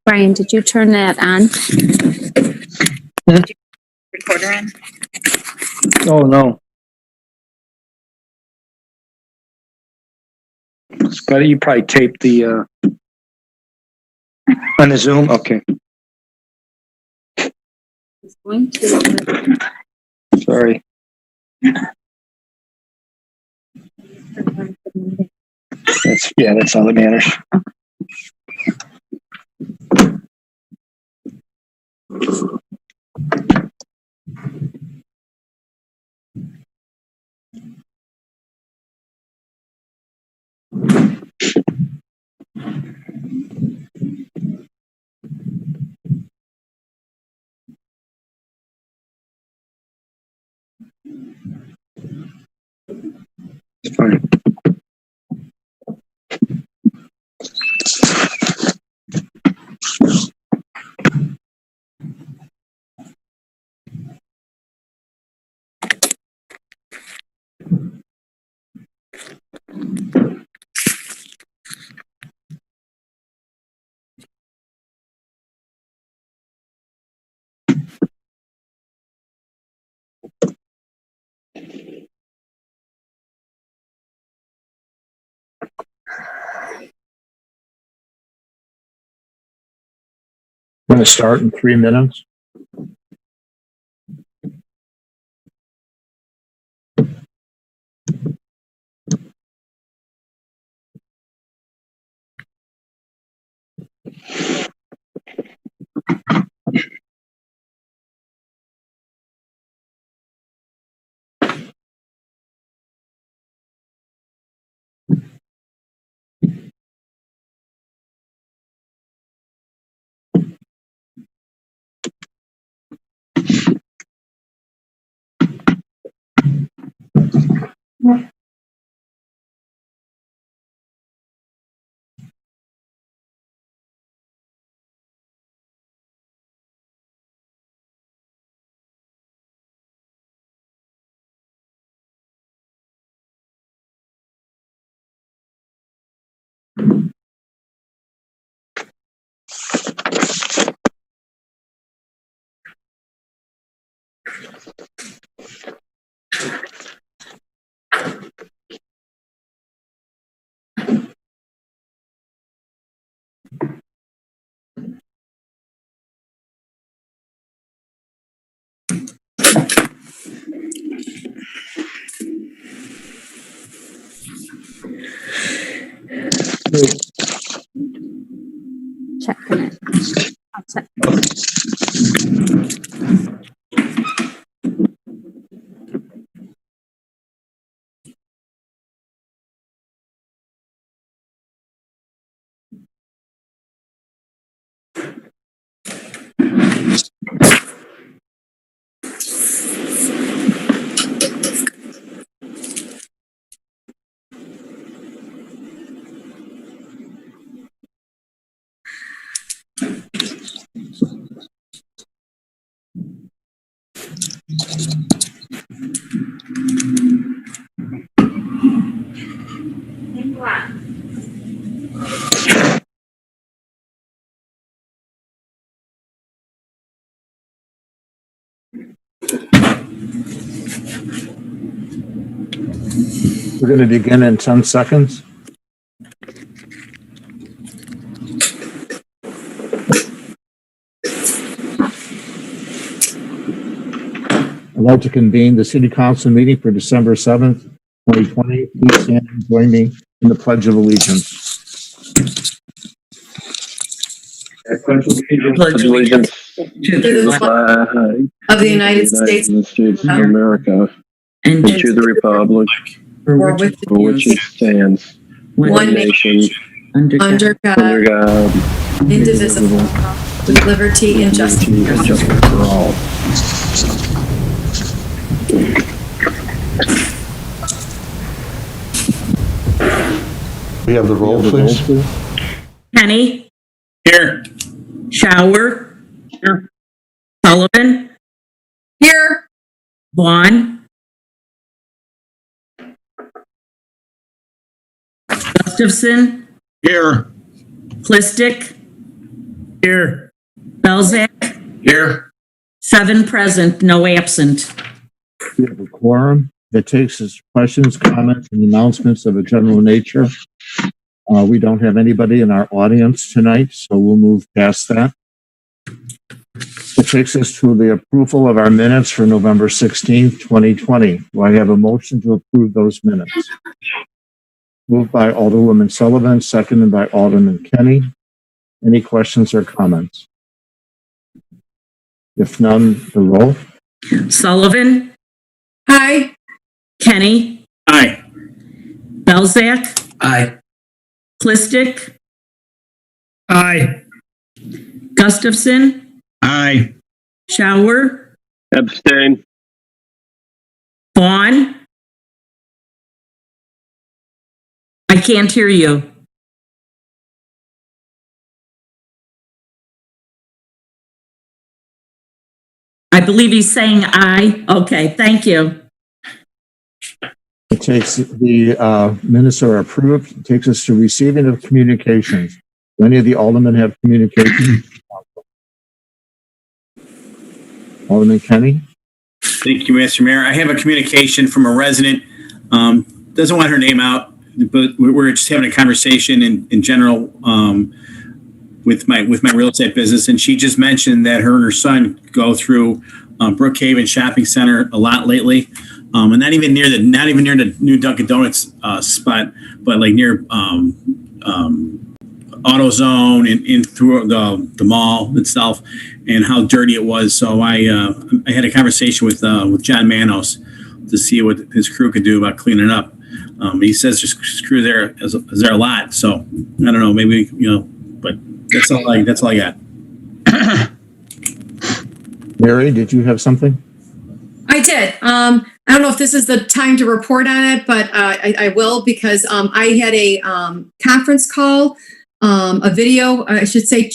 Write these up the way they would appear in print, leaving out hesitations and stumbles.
Brian, did you turn that on? Recorder on? Oh, no. Scotty, you probably taped the, on the Zoom? Okay. It's going to. Sorry. That's all that matters. It's fine. Going to start in 3 minutes. Checking it. I'll check. We're going to begin in 10 seconds. I'd like to convene the City Council meeting for December 7th, 2020. Please stand and join me in the Pledge of Allegiance. Pledge allegiance To the flag of the United States of America and to the republic for which for which it stands, one nation, under under God, God, indivisible, with liberty and justice for all. We have the roll, please. Kenny. Here. Shower. Here. Sullivan. Here. Vaughn. Gustafson. Here. Plistic. Here. Belzak, Here. 7 present, no absent. We have a quorum that takes us questions, comments, and announcements of a general nature. We don't have anybody in our audience tonight, so we'll move past that. It takes us to the approval of our minutes for November 16th, 2020. Do I have a motion to approve those minutes? Moved by Alderwoman Sullivan, seconded by Alderman Kenny. Any questions or comments? If none, the roll. Sullivan, Aye. Kenny, Aye. Belzak, Aye. Clistic, Aye. Gustafson, Aye. Shower, Abstain. Vaughn. I can't hear you. I believe he's saying aye. Okay, thank you. It takes the minutes are approved. It takes us to receiving of communications. Do any of the aldermen have communications? Alderman Kenny? Thank you, Mr. Mayor. I have a communication from a resident. Doesn't want her name out, but we're just having a conversation in general with my real estate business, and she just mentioned that her and her son go through Brookhaven Shopping Center a lot lately, and not even near the new Dunkin' Donuts spot, but like near AutoZone and in through the mall itself, and how dirty it was. So I had a conversation with John Manos to see what his crew could do about cleaning it up. He says just screw there is there a lot. So I don't know, maybe but that's all I got. Mary, did you have something? I did. I don't know if this is the time to report on it, but I will, because I had a conference call, a video, I should say,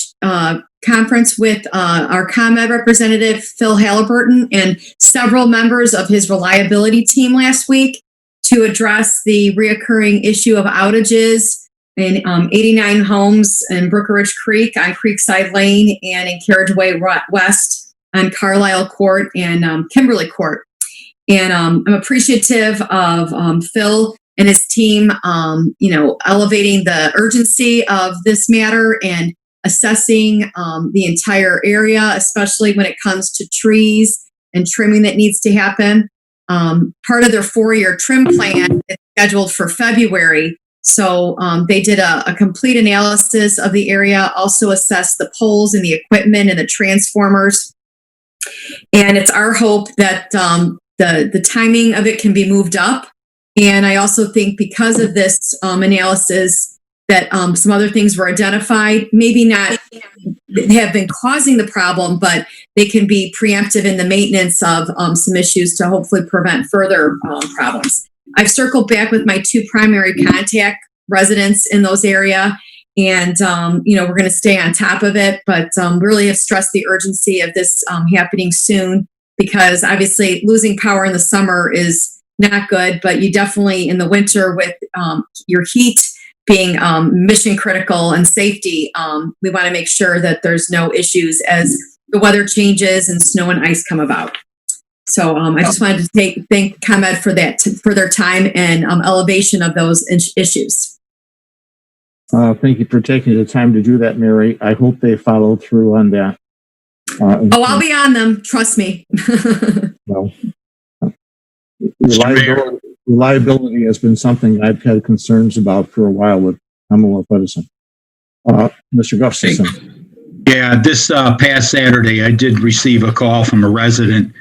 conference with our ComEd representative, Phil Halliburton, and several members of his reliability team last week to address the reoccurring issue of outages in 89 homes in Brookeridge Creek on Creekside Lane and in Carriageway West on Carlisle Court and Kimberly Court. And I'm appreciative of Phil and his team, elevating the urgency of this matter and assessing the entire area, especially when it comes to trees and trimming that needs to happen. Part of their 4-year trim plan is scheduled for February. So they did a complete analysis of the area, also assessed the poles and the equipment and the transformers. And it's our hope that the timing of it can be moved up. And I also think because of this analysis that some other things were identified, maybe not have been causing the problem, but they can be preemptive in the maintenance of some issues to hopefully prevent further problems. I've circled back with my 2 primary contact residents in those area, and we're going to stay on top of it, but really have stressed the urgency of this happening soon, because obviously losing power in the summer is not good, but you definitely in the winter with your heat being mission critical and safety, we want to make sure that there's no issues as the weather changes and snow and ice come about. So I just wanted to thank ComEd for that, for their time and elevation of those issues. Thank you for taking the time to do that, Mary. I hope they follow through on that. I'll be on them. Trust me. Well, reliability has been something I've had concerns about for a while with Commonwealth Edison. Mr. Gustafson. Yeah, this past Saturday, I did receive a call from a resident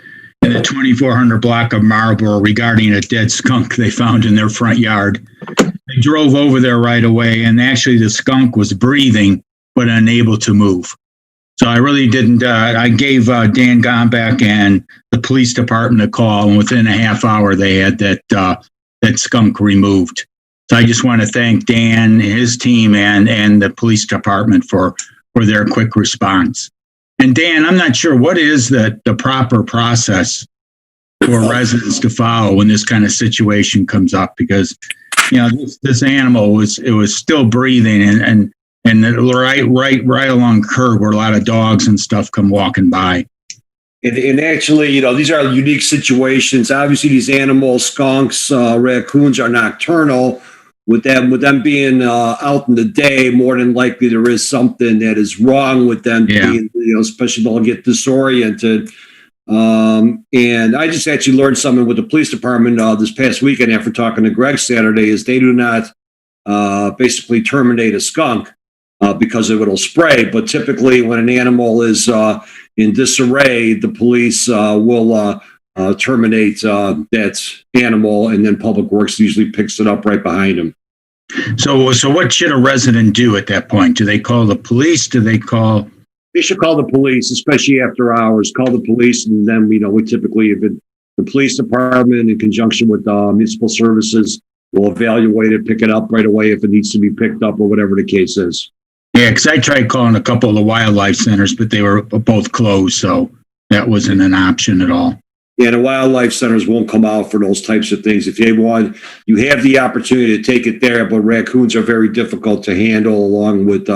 in the 2400 block of Marlboro regarding a dead skunk they found in their front yard. I drove over there right away, and actually the skunk was breathing but unable to move. So I really didn't, I gave Dan Gombeck and the police department a call, and within a half hour they had that skunk removed. So I just want to thank Dan, his team, and the police department for their quick response. And Dan, I'm not sure, what is the proper process for residents to follow when this kind of situation comes up? Because, this animal was still breathing, and and right along curb where a lot of dogs and stuff come walking by. And actually, you know, these are unique situations. Obviously, these animals, skunks, raccoons are nocturnal. With them being out in the day, more than likely there is something that is wrong with them being, you know, especially they'll get disoriented. And I just actually learned something with the police department this past weekend after talking to Greg Saturday is they do not basically terminate a skunk because it'll spray. But typically when an animal is in disarray, the police will terminate that animal, and then Public Works usually picks it up right behind him. So what should a resident do at that point? Do they call the police? They should call the police, especially after hours. Call the police, and then, you know, we typically, the police department in conjunction with municipal services will evaluate it, pick it up right away if it needs to be picked up or whatever the case is. Yeah, because I tried calling a couple of the wildlife centers, but they were both closed, so that wasn't an option at all. Yeah, the wildlife centers won't come out for those types of things. If you want, you have the opportunity to take it there, but raccoons are very difficult to handle, along with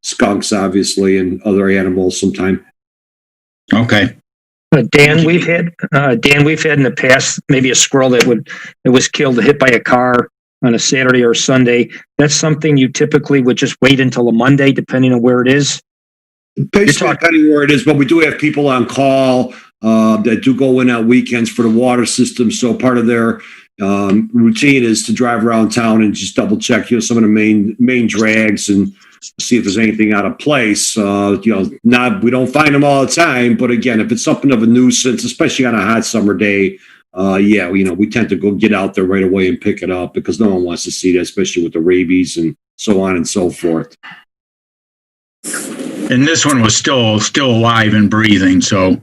skunks, obviously, and other animals sometimes. Okay. Dan, we've had in the past maybe a squirrel that was killed, hit by a car on a Saturday or Sunday. That's something you typically would just wait until a Monday, depending on where it is. Basically, depending where it is, but we do have people on call that do go in on weekends for the water system. So part of their routine is to drive around town and just double check, you know, some of the main drags and see if there's anything out of place. You know, we don't find them all the time, but again, if it's something of a nuisance, especially on a hot summer day, yeah, you know, we tend to go get out there right away and pick it up because no one wants to see that, especially with the rabies and so on and so forth. And this one was still alive and breathing, so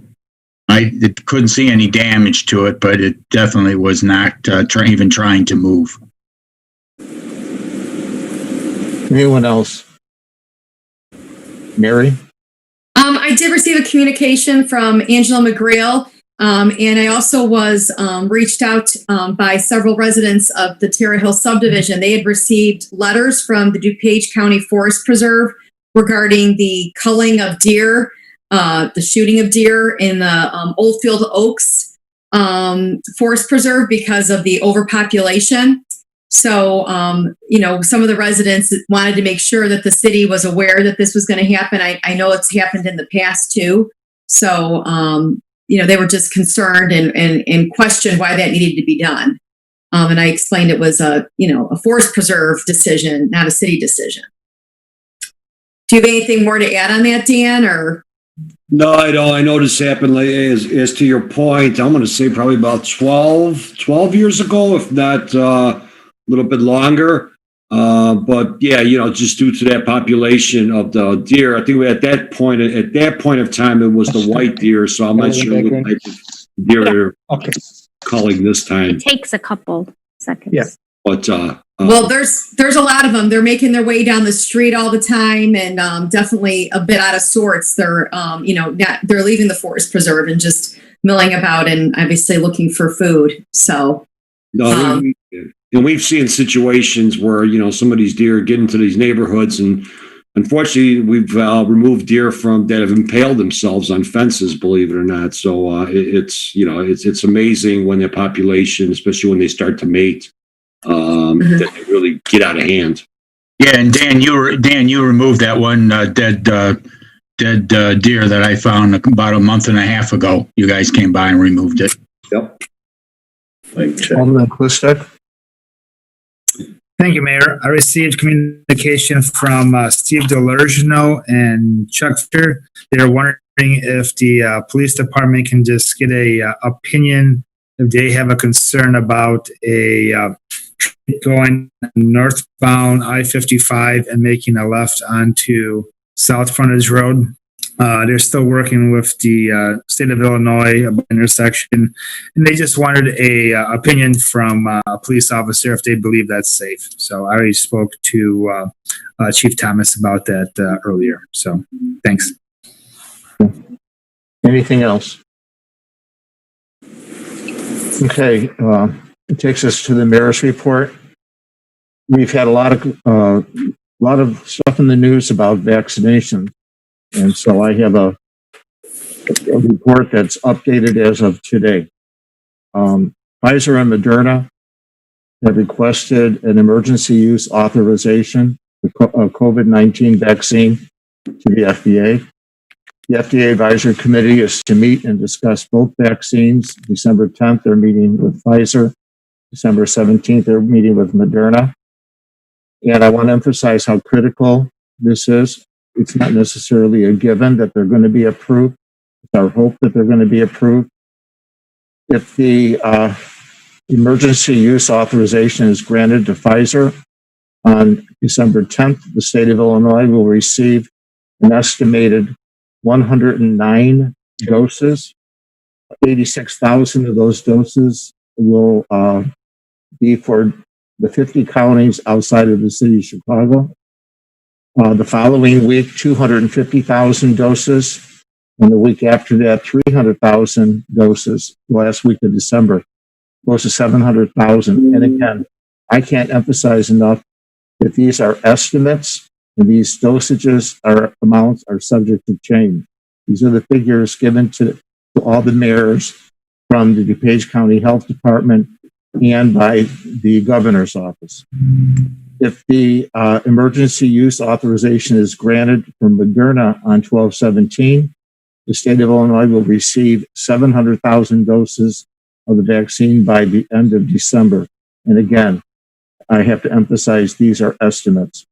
I couldn't see any damage to it, but it definitely was not even trying to move. Anyone else? Mary? I did receive a communication from Angela McGrail, and I also was reached out by several residents of the Terra Hill subdivision. They had received letters from the DuPage County Forest Preserve regarding the culling of deer, the shooting of deer in the Oldfield Oaks Forest Preserve because of the overpopulation. So, you know, some of the residents wanted to make sure that the city was aware that this was going to happen. I know it's happened in the past too. So, you know, they were just concerned and questioned why that needed to be done. And I explained it was a forest preserve decision, not a city decision. Do you have anything more to add on that, Dan, or? No, I don't. I know this happened, as to your point, I'm going to say probably about 12 years ago, if not a little bit longer. But yeah, you know, just due to that population of the deer, I think at that point of time, it was the white deer. So I'm not sure what type of deer they're culling this time. It takes a couple seconds. Yeah. But well, there's a lot of them. They're making their way down the street all the time, and definitely a bit out of sorts. They're they're leaving the forest preserve and just milling about and obviously looking for food. So and we've seen situations where, you know, some of these deer get into these neighborhoods, and unfortunately, we've removed deer that have impaled themselves on fences, believe it or not. So it's amazing when the population, especially when they start to mate, that they really get out of hand. Yeah, and Dan, you removed that one dead deer that I found about a month and a half ago. You guys came by and removed it. Yep. Alderman Klistek? Thank you, Mayor. I received communication from Steve Delergino and Chuck Fisher. They're wondering if the police department can just get a opinion if they have a concern about a going northbound I-55 and making a left onto South Frontage Road. They're still working with the state of Illinois about intersection, and they just wanted a opinion from a police officer if they believe that's safe. So I already spoke to Chief Thomas about that earlier. So thanks. Anything else? Okay, it takes us to the mayor's report. We've had a lot of lot of stuff in the news about vaccination. And so I have a report that's updated as of today. Pfizer and Moderna have requested an emergency use authorization for COVID-19 vaccine to the FDA. The FDA Advisory Committee is to meet and discuss both vaccines. December 10th, they're meeting with Pfizer. December 17th, they're meeting with Moderna. And I want to emphasize how critical this is. It's not necessarily a given that they're going to be approved. It's our hope that they're going to be approved. If the emergency use authorization is granted to Pfizer on December 10th, the state of Illinois will receive an estimated 109 doses. 86,000 of those doses will be for the 50 counties outside of the city of Chicago. The following week, 250,000 doses. And the week after that, 300,000 doses. The last week of December, close to 700,000. And again, I can't emphasize enough that these are estimates and these dosages are amounts are subject to change. These are the figures given to all the mayors from the DuPage County Health Department and by the governor's office. If the emergency use authorization is granted from Moderna on 12/17, the state of Illinois will receive 700,000 doses of the vaccine by the end of December. And again, I have to emphasize these are estimates.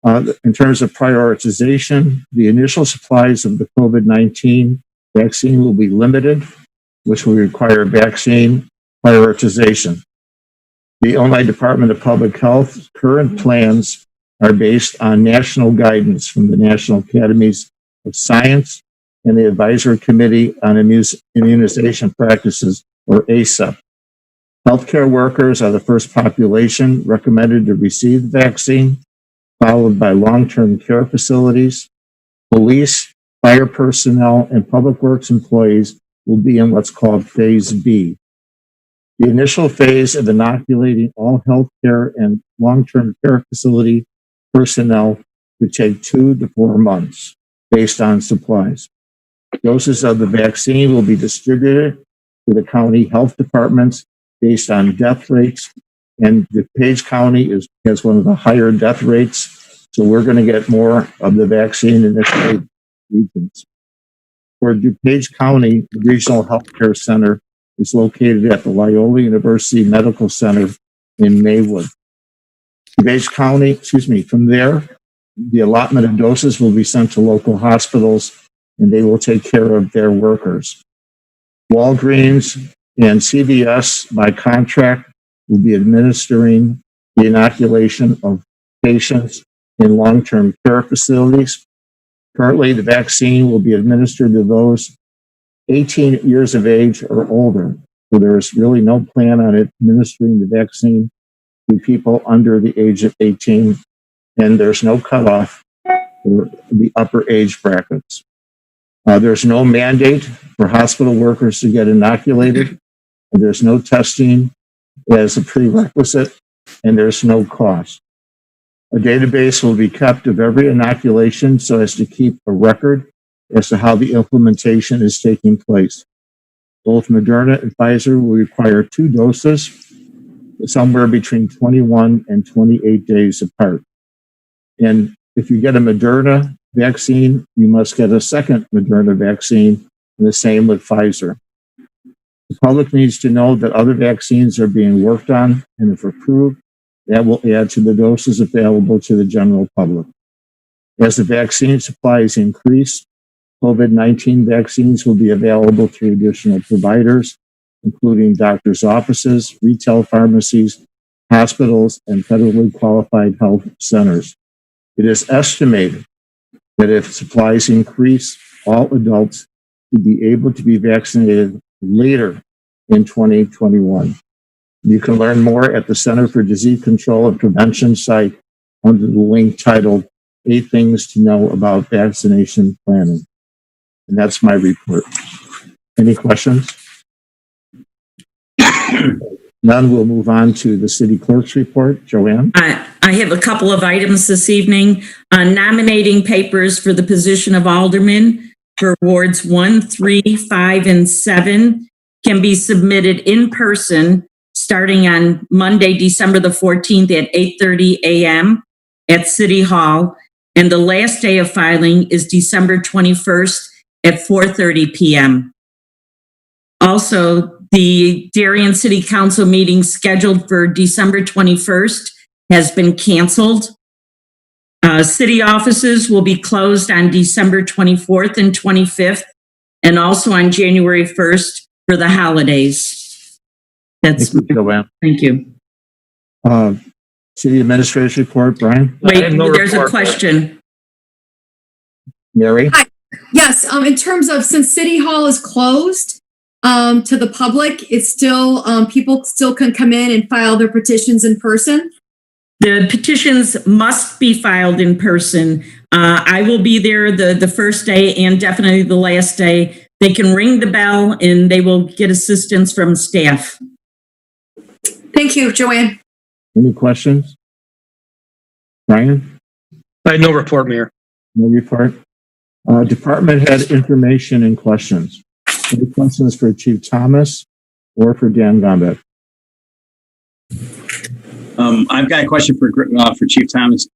In terms of prioritization, the initial supplies of the COVID-19 vaccine will be limited, which will require vaccine prioritization. The Illinois Department of Public Health's current plans are based on national guidance from the National Academies of Science and the Advisory Committee on Immunization Practices, or ACEP. Healthcare workers are the first population recommended to receive the vaccine, followed by long-term care facilities. Police, fire personnel, and public works employees will be in what's called Phase B. The initial phase of inoculating all healthcare and long-term care facility personnel could take 2 to 4 months based on supplies. Doses of the vaccine will be distributed to the county health departments based on death rates, and DuPage County has one of the higher death rates, so we're going to get more of the vaccine in the regions. For DuPage County, the Regional Healthcare Center is located at the Loyola University Medical Center in Maywood. From there, the allotment of doses will be sent to local hospitals and they will take care of their workers. Walgreens and CVS, by contract, will be administering the inoculation of patients in long-term care facilities. Currently, the vaccine will be administered to those 18 years of age or older. So there is really no plan on administering the vaccine to people under the age of 18, and there's no cutoff for the upper age brackets. There's no mandate for hospital workers to get inoculated. And there's no testing as a prerequisite, and there's no cost. A database will be kept of every inoculation so as to keep a record as to how the implementation is taking place. Both Moderna and Pfizer will require 2 doses, somewhere between 21 and 28 days apart. And if you get a Moderna vaccine, you must get a second Moderna vaccine, and the same with Pfizer. The public needs to know that other vaccines are being worked on, and if approved, that will add to the doses available to the general public. As the vaccine supplies increase, COVID-19 vaccines will be available through additional providers, including doctors' offices, retail pharmacies, hospitals, and federally qualified health centers. It is estimated that if supplies increase, all adults will be able to be vaccinated later in 2021. You can learn more at the Center for Disease Control and Prevention site under the link titled 8 Things to Know About Vaccination Planning. And that's my report. Any questions? None, we'll move on to the city clerk's report. Joanne? I have a couple of items this evening. Nominating papers for the position of alderman for wards 1, 3, 5, and 7 can be submitted in person starting on Monday, December the 14th at 8:30 a.m. at City Hall. And the last day of filing is December 21st at 4:30 p.m. Also, the Darien City Council meeting scheduled for December 21st has been canceled. City offices will be closed on December 24th and 25th, and also on January 1st for the holidays. That's, Thank you, Joanne. thank you. City administrator's report, Brian? Wait, there's a question. Mary? Yes, in terms of, since City Hall is closed to the public, it's still, people still can come in and file their petitions in person. The petitions must be filed in person. I will be there the first day and definitely the last day. They can ring the bell and they will get assistance from staff. Thank you, Joanne. Any questions? Brian? I had no report, Mayor. No report. Department head information and questions. Any questions for Chief Thomas or for Dan Gombeck? I've got a question for Chief Thomas.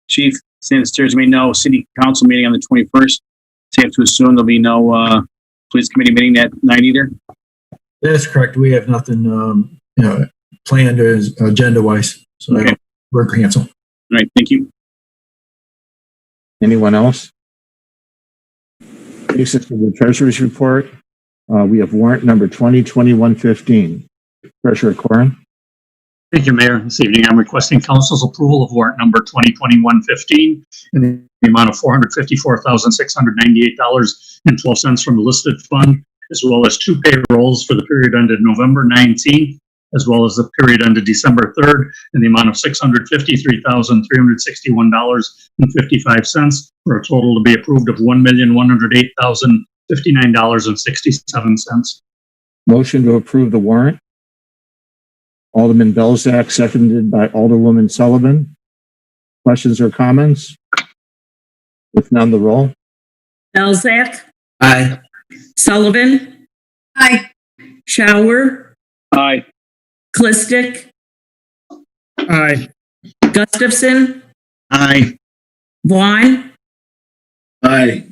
Chief, Sanitarians may know City Council meeting on the 21st. Safe to assume there'll be no Police Committee meeting that night either? That's correct. We have nothing planned as agenda-wise, so okay. We're canceled. All right, thank you. Anyone else? Takes us to the Treasurer's report. We have warrant number 2021-15. Treasurer Corrin. Thank you, Mayor. This evening, I'm requesting council's approval of warrant number 2021-15 in the amount of $454,698.12 from the listed fund, as well as 2 payrolls for the period ended November 19th, as well as the period ended December 3rd, in the amount of $653,361.55, for a total to be approved of $1,108,059.67. Motion to approve the warrant. Alderman Belzak, seconded by Alderwoman Sullivan. Questions or comments? If none, the roll. Belzak? Aye. Sullivan? Aye. Shower? Aye. Clistic? Aye. Gustafson? Aye. Vaughn? Aye.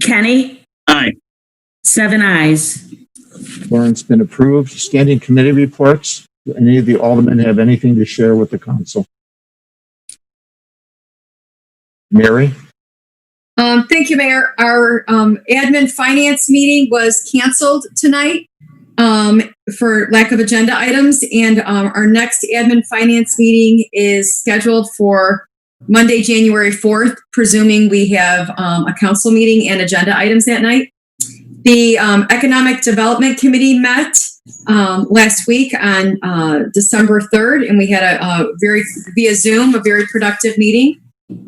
Kenny? Aye. 7 ayes. Warrant's been approved. Standing committee reports. Do any of the aldermen have anything to share with the council? Mary? Thank you, Mayor. Our admin finance meeting was canceled tonight for lack of agenda items, and our next admin finance meeting is scheduled for Monday, January 4th, presuming we have a council meeting and agenda items that night. The Economic Development Committee met last week on December 3rd, and we had via Zoom, a very productive meeting,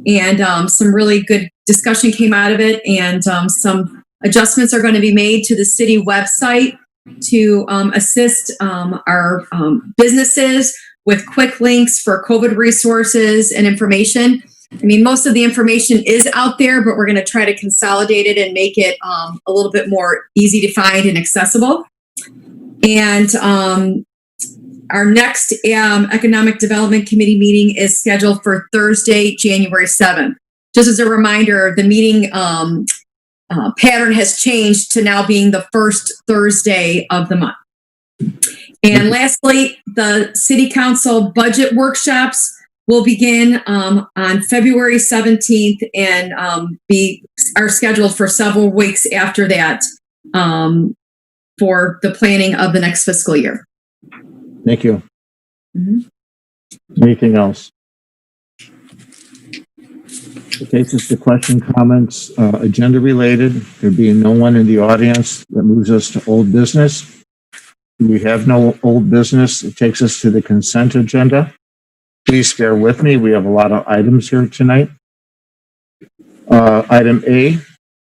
and some really good discussion came out of it, and some adjustments are going to be made to the city website to assist our businesses with quick links for COVID resources and information. I mean, most of the information is out there, but we're going to try to consolidate it and make it a little bit more easy to find and accessible. And our next Economic Development Committee meeting is scheduled for Thursday, January 7th. Just as a reminder, the meeting pattern has changed to now being the first Thursday of the month. And lastly, the City Council budget workshops will begin on February 17th and are scheduled for several weeks after that for the planning of the next fiscal year. Thank you. Mm-hmm. Anything else? It takes us to question, comments, agenda related. There being no one in the audience, that moves us to old business. We have no old business. It takes us to the consent agenda. Please bear with me. We have a lot of items here tonight. Item A,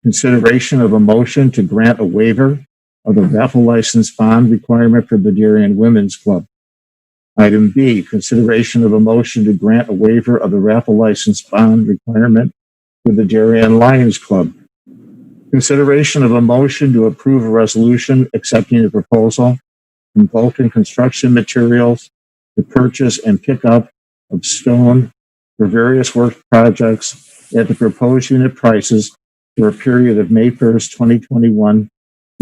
consideration of a motion to grant a waiver of the raffle license bond requirement for the Darien Women's Club. Item B, consideration of a motion to grant a waiver of the raffle license bond requirement for the Darien Lions Club. Consideration of a motion to approve a resolution accepting a proposal from Vulcan Construction Materials to purchase and pick up of stone for various work projects at the proposed unit prices for a period of May 1st, 2021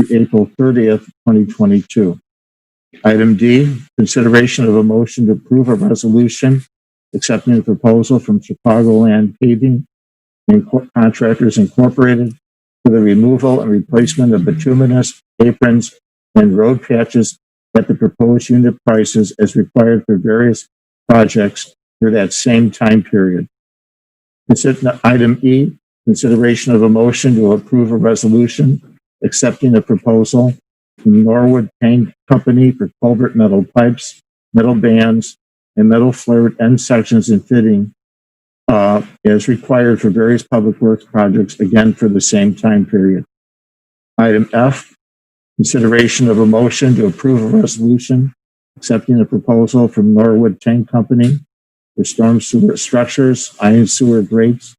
to April 30th, 2022. Item D, consideration of a motion to approve a resolution accepting a proposal from Chicagoland Paving and Contractors Incorporated for the removal and replacement of bituminous aprons and road patches at the proposed unit prices as required for various projects for that same time period. Item E, consideration of a motion to approve a resolution accepting a proposal from Norwood Paint Company for culvert metal pipes, metal bands, and metal flared end sections and fitting as required for various public works projects, again for the same time period. Item F, consideration of a motion to approve a resolution accepting a proposal from Norwood Tank Company for storm sewer structures, iron sewer grates,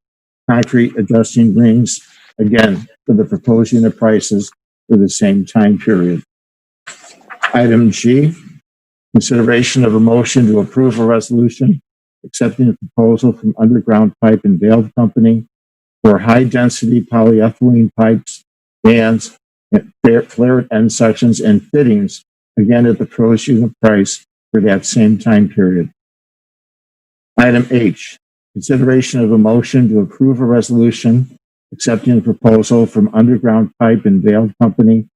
concrete adjusting rings, again for the proposed unit prices for the same time period. Item G, consideration of a motion to approve a resolution accepting a proposal from Underground Pipe and Valve Company for high-density polyethylene pipes, bands, and flared end sections and fittings, again at the proposed unit price for that same time period. Item H, consideration of a motion to approve a resolution accepting a proposal from Underground Pipe and Valve Company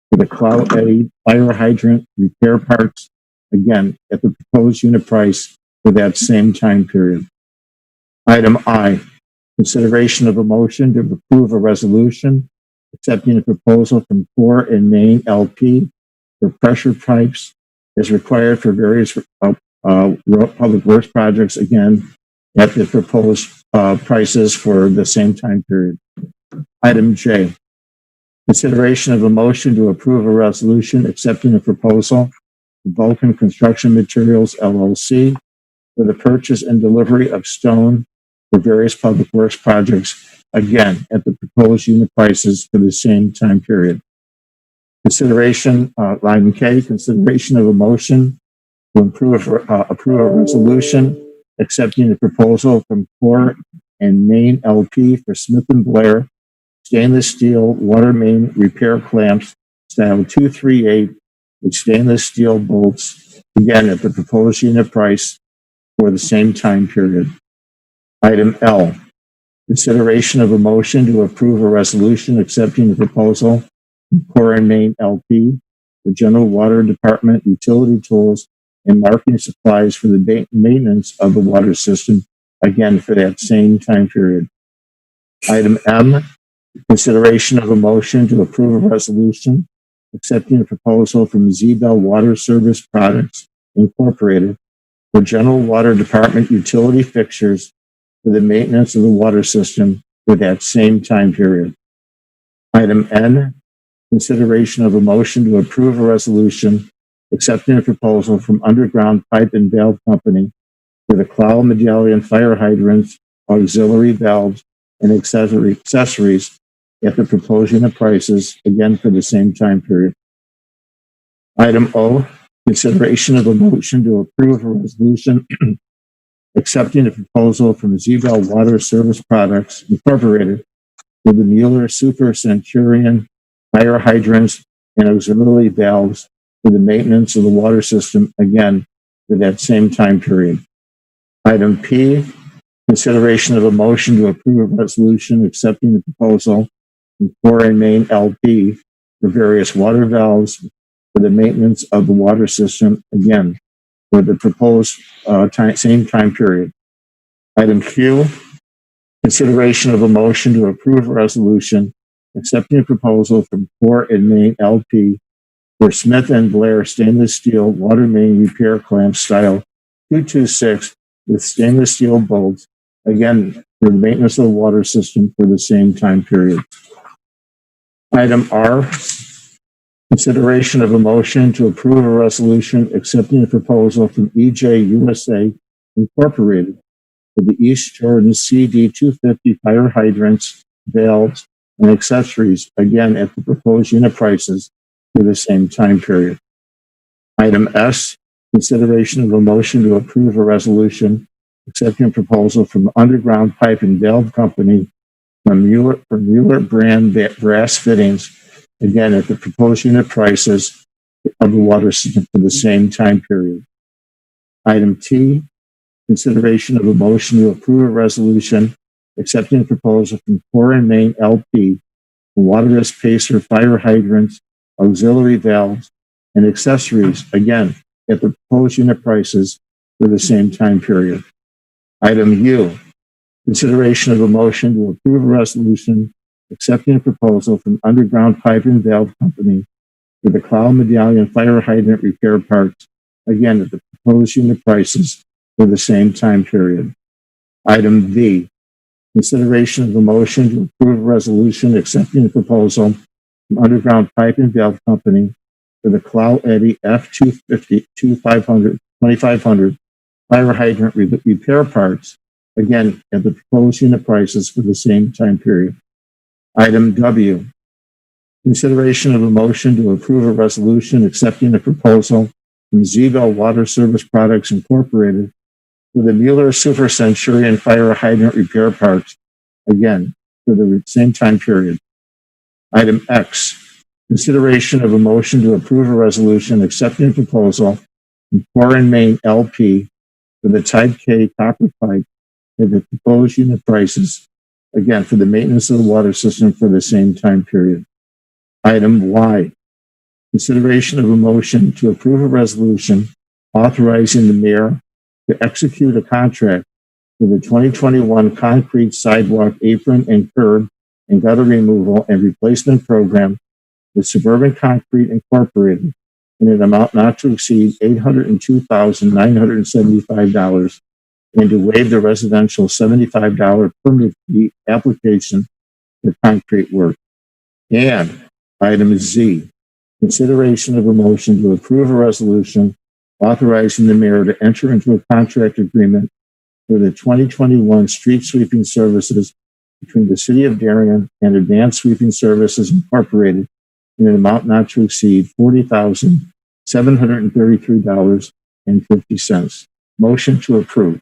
for the Cloud Eddy fire hydrant repair parts, again at the proposed unit price for that same time period. Item I, consideration of a motion to approve a resolution accepting a proposal from Core and Main LP for pressure pipes as required for various public works projects, again at the proposed prices for the same time period. Item J, consideration of a motion to approve a resolution accepting a proposal from Vulcan Construction Materials LLC for the purchase and delivery of stone for various public works projects, again at the proposed unit prices for the same time period. Consideration, item K, consideration of a motion to approve a resolution accepting a proposal from Core and Main LP for Smith & Blair stainless steel water main repair clamps style 238 with stainless steel bolts, again at the proposed unit price for the same time period. Item L, consideration of a motion to approve a resolution accepting the proposal from Core and Main LP for general water department utility tools and marking supplies for the maintenance of the water system, again for that same time period. Item M, consideration of a motion to approve a resolution accepting a proposal from Zebel Water Service Products Incorporated for general water department utility fixtures for the maintenance of the water system for that same time period. Item N, consideration of a motion to approve a resolution accepting a proposal from Underground Pipe and Valve Company for the Cloud Medallion fire hydrants, auxiliary valves, and accessories at the proposed unit prices, again for the same time period. Item O, consideration of a motion to approve a resolution accepting a proposal from Zebel Water Service Products Incorporated for the Mueller Super Centurion fire hydrants and auxiliary valves for the maintenance of the water system, again for that same time period. Item P, consideration of a motion to approve a resolution accepting the proposal from Core and Main LP for various water valves for the maintenance of the water system, again for the proposed same time period. Item Q, consideration of a motion to approve a resolution accepting a proposal from Core and Main LP for Smith & Blair stainless steel water main repair clamp style 226 with stainless steel bolts, again for the maintenance of the water system for the same time period. Item R, Consideration of a motion to approve a resolution accepting a proposal from EJ USA Incorporated for the East Jordan CD 250 fire hydrants, valves, and accessories, again at the proposed unit prices for the same time period. Item S, consideration of a motion to approve a resolution accepting a proposal from Underground Pipe and Valve Company for Mueller brand brass fittings, again at the proposed unit prices of the water system for the same time period. Item T, consideration of a motion to approve a resolution accepting a proposal from Core and Main LP for water risk pacer fire hydrants, auxiliary valves, and accessories, again at the proposed unit prices for the same time period. Item U, consideration of a motion to approve a resolution accepting a proposal from Underground Pipe and Valve Company for the Cloud Medallion fire hydrant repair parts, again at the proposed unit prices for the same time period. Item V, consideration of a motion to approve a resolution accepting a proposal from Underground Pipe and Valve Company for the Cloud Eddy F250 2500 fire hydrant repair parts, again at the proposed unit prices for the same time period. Item W, consideration of a motion to approve a resolution accepting a proposal from Zebel Water Service Products Incorporated for the Mueller Super Centurion fire hydrant repair parts, again for the same time period. Item X, consideration of a motion to approve a resolution accepting a proposal from Core and Main LP for the Type K copper pipe at the proposed unit prices, again for the maintenance of the water system for the same time period. Item Y, consideration of a motion to approve a resolution authorizing the mayor to execute a contract for the 2021 concrete sidewalk apron and curb and gutter removal and replacement program with Suburban Concrete Incorporated in an amount not to exceed $802,975 and to waive the residential $75 permit fee application for concrete work. And item Z, consideration of a motion to approve a resolution authorizing the mayor to enter into a contract agreement for the 2021 street sweeping services between the City of Darien and Advanced Sweeping Services Incorporated in an amount not to exceed $40,733.50. Motion to approve.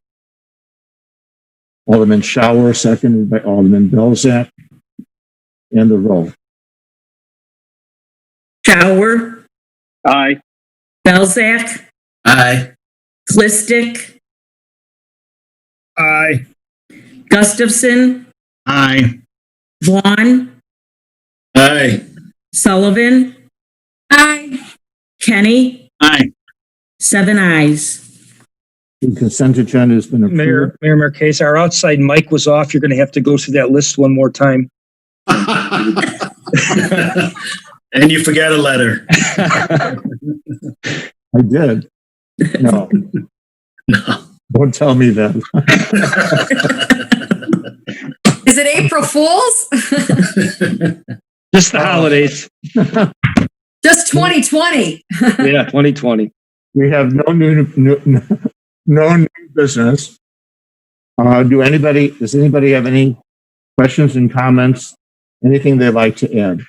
Alderman Shower, seconded by Alderman Belzak. And the roll. Shower, Aye. Belzak, Aye. Clistic, Aye. Gustafson, Aye. Vaughn, Aye. Sullivan, Aye. Kenny, Aye. 7 ayes. The consent agenda has been approved. Mayor Marquez, our outside mic was off. You're going to have to go through that list one more time. And you forgot a letter. I did. No. No. Don't tell me that. Is it April Fool's? Just the holidays. Just 2020. Yeah, 2020. We have no new business. Does anybody have any questions and comments? Anything they'd like to add?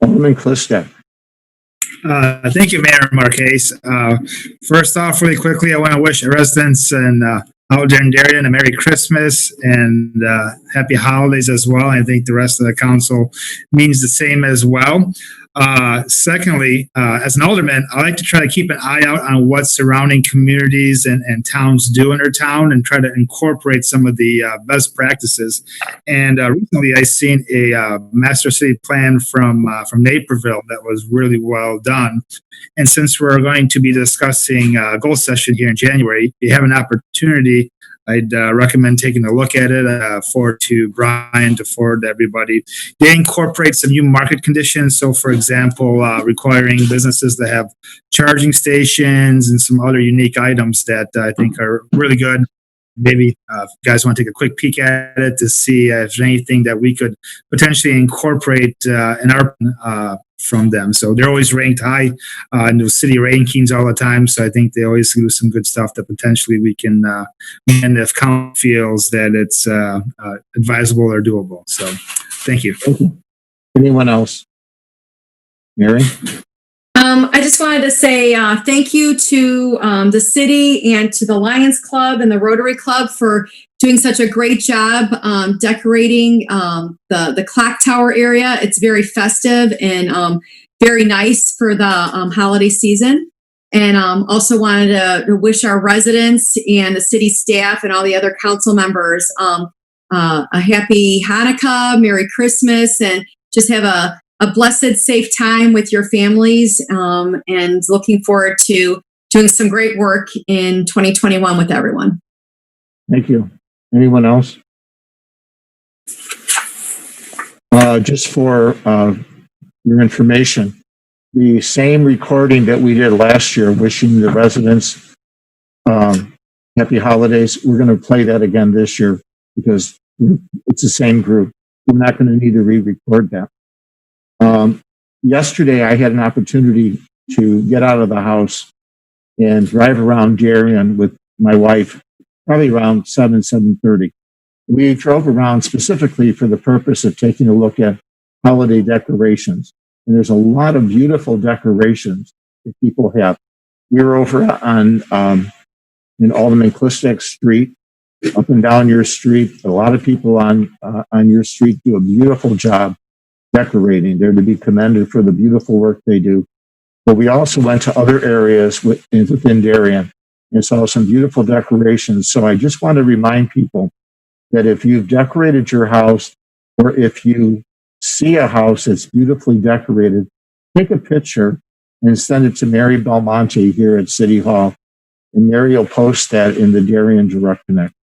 Alderman Clistek. Thank you, Mayor Marquez. First off, really quickly, I want to wish residents and out there in Darien a Merry Christmas and Happy Holidays as well. I think the rest of the council means the same as well. Secondly, as an alderman, I like to try to keep an eye out on what surrounding communities and towns do in their town and try to incorporate some of the best practices. And recently, I seen a master city plan from Naperville that was really well done. And since we're going to be discussing goal session here in January, if you have an opportunity, I'd recommend taking a look at it. Forward to Brian to forward to everybody. They incorporate some new market conditions. So, for example, requiring businesses to have charging stations and some other unique items that I think are really good. maybe if you guys want to take a quick peek at it to see if there's anything that we could potentially incorporate in our from them. So they're always ranked high in the city rankings all the time. So I think they always do some good stuff that potentially we can, and if council feels that it's advisable or doable. So thank you. Anyone else? Mary? I just wanted to say thank you to the city and to the Lions Club and the Rotary Club for doing such a great job decorating the clock tower area. It's very festive and very nice for the holiday season. And also wanted to wish our residents and the city staff and all the other council members a happy Hanukkah, Merry Christmas, and just have a blessed, safe time with your families, and looking forward to doing some great work in 2021 with everyone. Thank you. Anyone else? Just for your information, the same recording that we did last year, wishing the residents happy holidays, we're going to play that again this year because it's the same group. We're not going to need to re-record that. Yesterday, I had an opportunity to get out of the house and drive around Darien with my wife, probably around 7:30. We drove around specifically for the purpose of taking a look at holiday decorations. And there's a lot of beautiful decorations that people have. We were over on in Alderman Klistek Street, up and down your street. A lot of people on your street do a beautiful job decorating. They're to be commended for the beautiful work they do. But we also went to other areas within Darien and saw some beautiful decorations. So I just want to remind people that if you've decorated your house, or if you see a house that's beautifully decorated, take a picture and send it to Mary Belmonte here at City Hall. And Mary will post that in the Darien Direct Connect.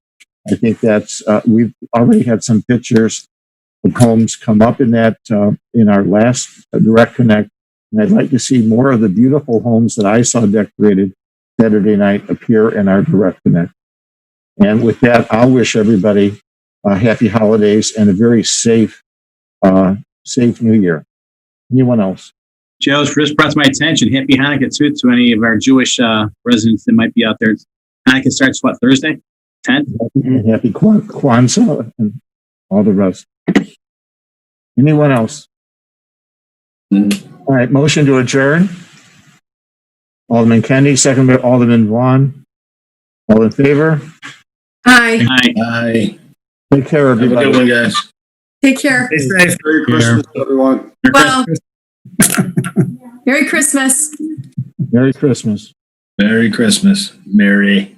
I think that's, we've already had some pictures of homes come up in that, in our last Direct Connect. And I'd like to see more of the beautiful homes that I saw decorated Saturday night appear in our Direct Connect. And with that, I'll wish everybody happy holidays and a very safe New Year. Anyone else? Joe's first brought to my attention. Happy Hanukkah to any of our Jewish residents that might be out there. Hanukkah starts what, Thursday? 10th? Happy Kwanzaa and all the rest. Anyone else? All right, motion to adjourn. Alderman Kennedy, second by Alderman Vaughn. All in favor? Hi. Aye. Take care, Have a everybody. good one, guys. Take care. Stay safe. Merry Christmas, everyone. Well, Merry Christmas. Merry Christmas. Merry Christmas. Merry.